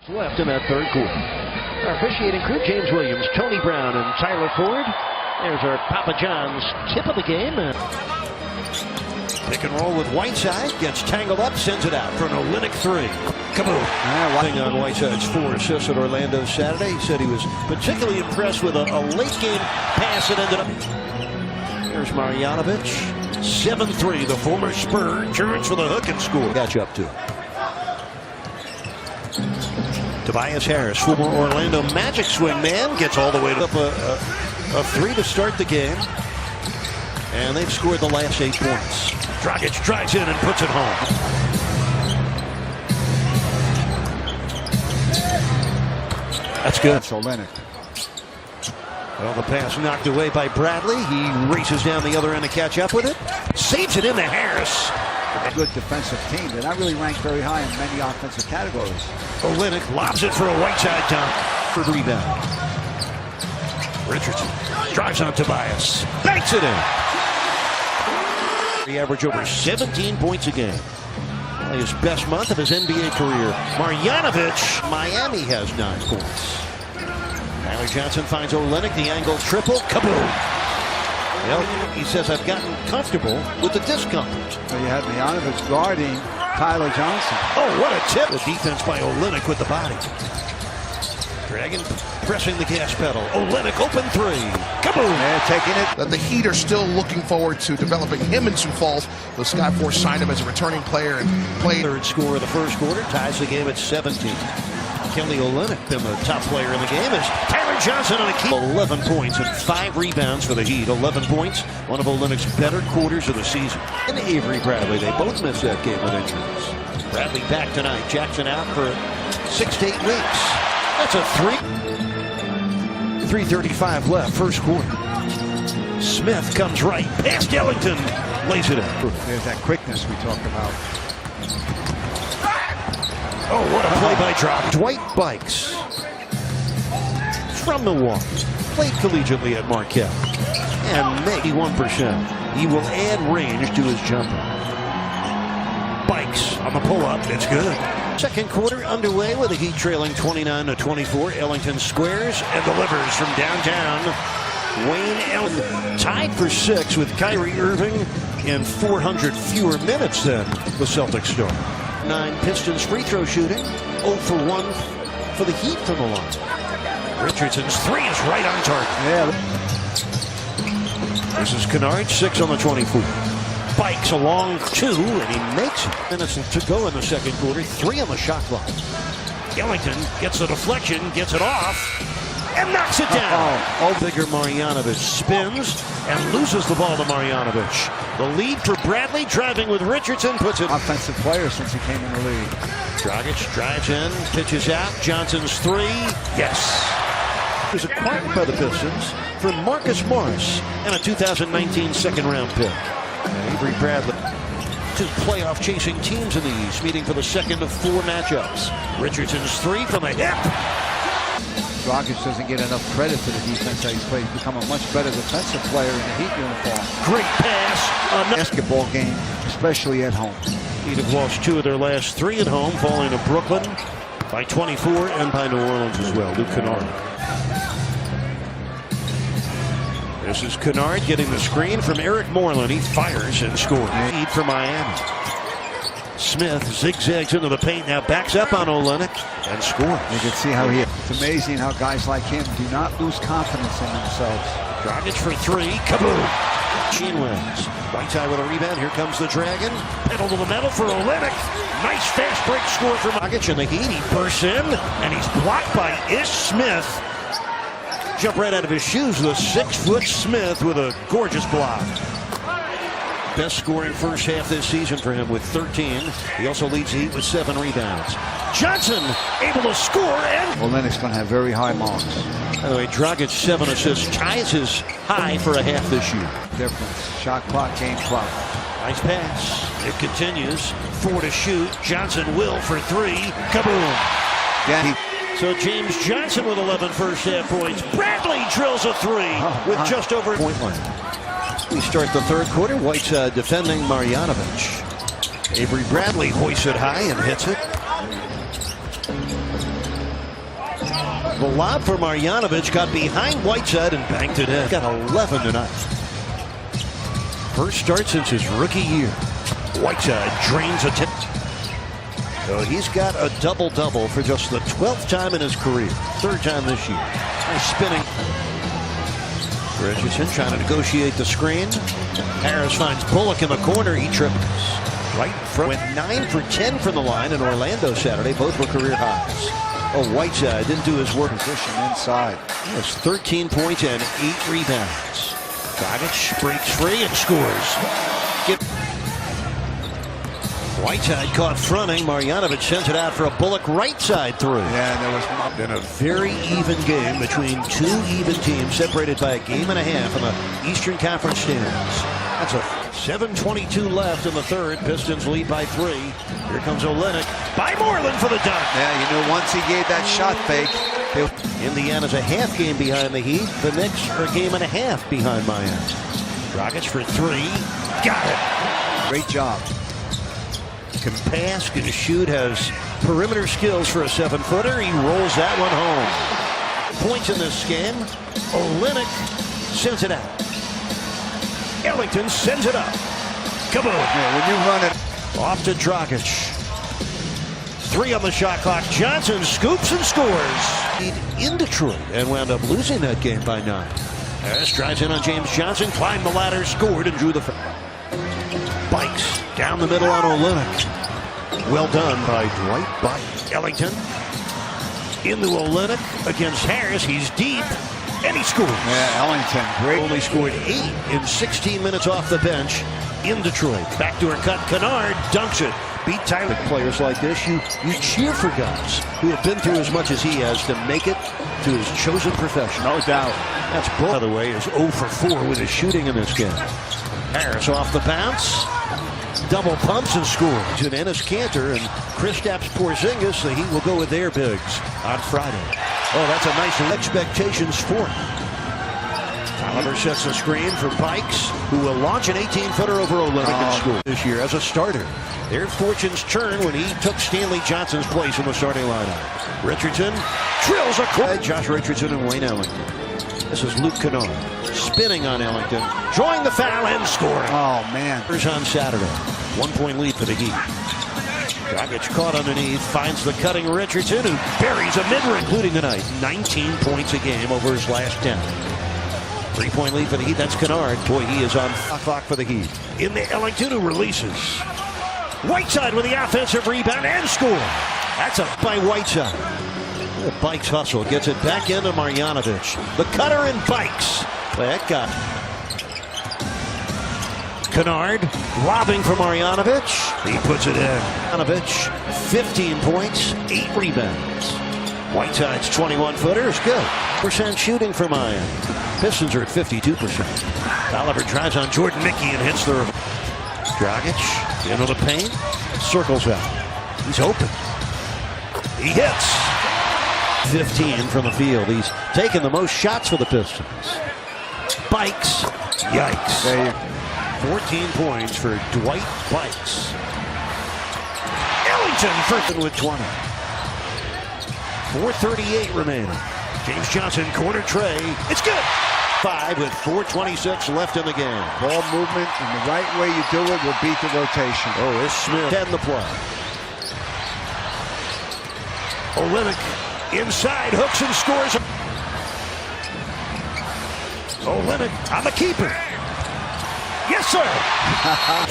Left in that third quarter. Our officiating crew, James Williams, Tony Brown, and Tyler Ford. There's our Papa John's tip of the game. Pick and roll with Whiteside. Gets tangled up, sends it out for an Olynyk three. Kaboom! On Whiteside's 4 assists at Orlando Saturday. He said he was particularly impressed with a late game pass that ended up. Here's Marjanovic. 7-3. The former Spur turns for the hook and score. Catch up to. Tobias Harris, former Orlando Magic swing man, gets all the way up a three to start the game. And they've scored the last 8 points. Dragic drives in and puts it home. That's good. That's Olynyk. Well, the pass knocked away by Bradley. He races down the other end to catch up with it. Saves it into Harris. A good defensive team. They're not really ranked very high in many offensive categories. Olynyk lobs it for a Whiteside dunk. For rebound. Richardson drives on Tobias. Banks it in. He averaged over 17 points a game. His best month of his NBA career. Marjanovic. Miami has 9 points. Tyler Johnson finds Olynyk. The angle triple. Kaboom! Well, he says, I've gotten comfortable with the discomfort. So you had Marjanovic guarding Tyler Johnson. Oh, what a tip. The defense by Olynyk with the body. Dragon pressing the gas pedal. Olynyk open three. Kaboom! They're taking it. The Heat are still looking forward to developing him in Sioux Falls. The Skyforce signed him as a returning player and played. Third score of the first quarter ties the game at 17. Kelly Olynyk been the top player in the game as Tyler Johnson on a key. 11 points and 5 rebounds for the Heat. 11 points, one of Olynyk's better quarters of the season. And Avery Bradley, they both missed that game with injuries. Bradley back tonight. Jackson out for 6 to 8 weeks. That's a 3:35 left, first quarter. Smith comes right past Ellington, lays it in. There's that quickness we talked about. Oh, what a play by Drop. Dwight Buycks from Milwaukee. Played collegiately at Marquette. And maybe 1%. He will add range to his jumper. Buycks on the pull-up. It's good. Second quarter underway with the Heat trailing 29-24. Ellington squares and delivers from downtown. Wayne Ellington tied for 6 with Kyrie Irving in 400 fewer minutes than the Celtics start. 9 Pistons free throw shooting. 0 for 1 for the Heat from the line. Richardson's three is right on target. Yeah. This is Kennard, 6 on the 24. Buycks a long 2, and he makes it. Minutes to go in the second quarter. 3 on the shot clock. Ellington gets the deflection, gets it off, and knocks it down. Bigger Marjanovic spins and loses the ball to Marjanovic. The lead for Bradley, driving with Richardson, puts it. Offensive player since he came in the league. Dragic drives in, pitches out. Johnson's three. Yes. He was acquired by the Pistons for Marcus Morris and a 2019 second-round pick. And Avery Bradley. 2 playoff-chasing teams in the East, meeting for the second of 4 matchups. Richardson's three from the hip. Dragic doesn't get enough credit for the defense that he's played. He's become a much better defensive player in the Heat uniform. Great pass. Basketball game, especially at home. Heat have lost 2 of their last 3 at home, falling to Brooklyn by 24 and by New Orleans as well. Luke Kennard. This is Kennard getting the screen from Eric Moreland. He fires and scores. Lead for Miami. Smith zigzags into the paint, now backs up on Olynyk and scores. You can see how it's amazing how guys like him do not lose confidence in themselves. Dragic for 3. Kaboom! Sheen wins. Whiteside with a rebound. Here comes the Dragon. Pedal to the metal for Olynyk. Nice fast break score from Dragic in the Heat. He bursts in, and he's blocked by Ish Smith. Jump right out of his shoes. The 6-foot Smith with a gorgeous block. Best scoring first half this season for him with 13. He also leads the Heat with 7 rebounds. Johnson able to score, and Olynyk's going to have very high marks. By the way, Dragic 7 assists, ties his high for a half this year. Difference. Shot clock, game clock. Nice pass. It continues. 4 to shoot. Johnson will for 3. Kaboom. Yeah, So James Johnson with 11 first half points. Bradley drills a 3 with just over point line. We start the third quarter. Whiteside defending Marjanovic. Avery Bradley hoists it high and hits it. The lob for Marjanovic got behind Whiteside and banked it in. Got 11 tonight. First start since his rookie year. Whiteside drains a tip. So he's got a double-double for just the 12th time in his career. Third time this year. Nice spinning. Richardson trying to negotiate the screen. Harris finds Bullock in the corner. He triples. Right from went 9 for 10 from the line in Orlando Saturday. Both were career highs. Oh, Whiteside didn't do his work. Position inside. It's 13 points and 8 rebounds. Dragic breaks free and scores. Whiteside caught fronting. Marjanovic sends it out for a Bullock right side through. Yeah, there was in a very even game between two even teams separated by a game and a half in the Eastern Conference standings. That's a 7:22 left in the third. Pistons lead by 3. Here comes Olynyk by Moreland for the dunk. Yeah, you know, once he gave that shot fake. Indiana's a half game behind the Heat. The Knicks are a game and a half behind Miami. Dragic for 3. Got it. Great job. Can pass, can shoot, has perimeter skills for a 7-footer. He rolls that one home. Points in this game. Olynyk sends it out. Ellington sends it up. Kaboom. Yeah, when you run it. Off to Dragic. 3 on the shot clock. Johnson scoops and scores. In Detroit and wound up losing that game by 9. Harris drives in on James Johnson, climbed the ladder, scored, and drew the foul. Buycks down the middle on Olynyk. Well done by Dwight Buycks. Ellington into Olynyk against Harris. He's deep, and he scores. Yeah, Ellington, great. Only scored 8 in 16 minutes off the bench in Detroit. Backdoor cut, Kennard dunks it. Beat Tyler. Players like this, you cheer for guys who have been through as much as he has to make it to his chosen profession. No doubt. That's Bullock. By the way, is 0 for 4 with his shooting in this game. Harris off the bounce. Double pumps and scores. And Enes Kanter and Kristaps Porzingis, the Heat will go with their bigs on Friday. Oh, that's a nice expectations for him. Oliver sets the screen for Buycks, who will launch an 18-footer over Olynyk and score this year as a starter. Their fortunes turn when he took Stanley Johnson's place in the starting lineup. Richardson drills a corner. Josh Richardson and Wayne Ellington. This is Luke Kennard spinning on Ellington, drawing the foul and scoring. Oh, man. On Saturday. 1-point lead for the Heat. Dragic caught underneath, finds the cutting Richardson, who buries a mid-range, including tonight. 19 points a game over his last 10. 3-point lead for the Heat. That's Kennard. Boy, he is on clock for the Heat. In the Ellington, who releases. Whiteside with the offensive rebound and score. That's a by Whiteside. Buycks hustle, gets it back into Marjanovic. The cutter and Buycks. That got Kennard lobbing for Marjanovic. He puts it in. Marjanovic, 15 points, 8 rebounds. Whiteside's 21-footer is good. % shooting for Miami. Pistons are at 52%. Oliver drives on Jordan Mickey and hits the Dragic into the paint. Circles out. He's open. He hits. 15 from the field. He's taken the most shots for the Pistons. Buycks. Yikes. 14 points for Dwight Buycks. Ellington first with 20. 4:38 remaining. James Johnson corner tray. It's good. 5 with 4:26 left in the game. Ball movement and the right way you do it will beat the rotation. Oh, it's Smith. 10 the play. Olynyk inside, hooks and scores. Olynyk on the keeper. Yes, sir.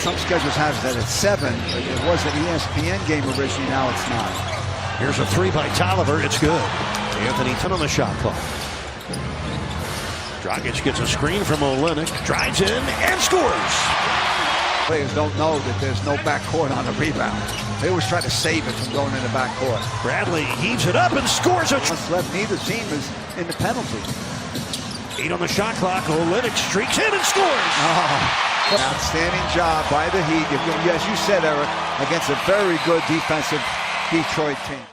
Some schedules have that at 7. It was an ESPN game originally. Now it's not. Here's a 3 by Tolliver. It's good. Anthony 10 on the shot clock. Dragic gets a screen from Olynyk. Drives in and scores. Players don't know that there's no backcourt on the rebound. They always try to save it from going in the backcourt. Bradley heaves it up and scores a What's left, neither team is in the penalty. 8 on the shot clock. Olynyk streaks in and scores. Outstanding job by the Heat, as you said, Eric, against a very good defensive Detroit team.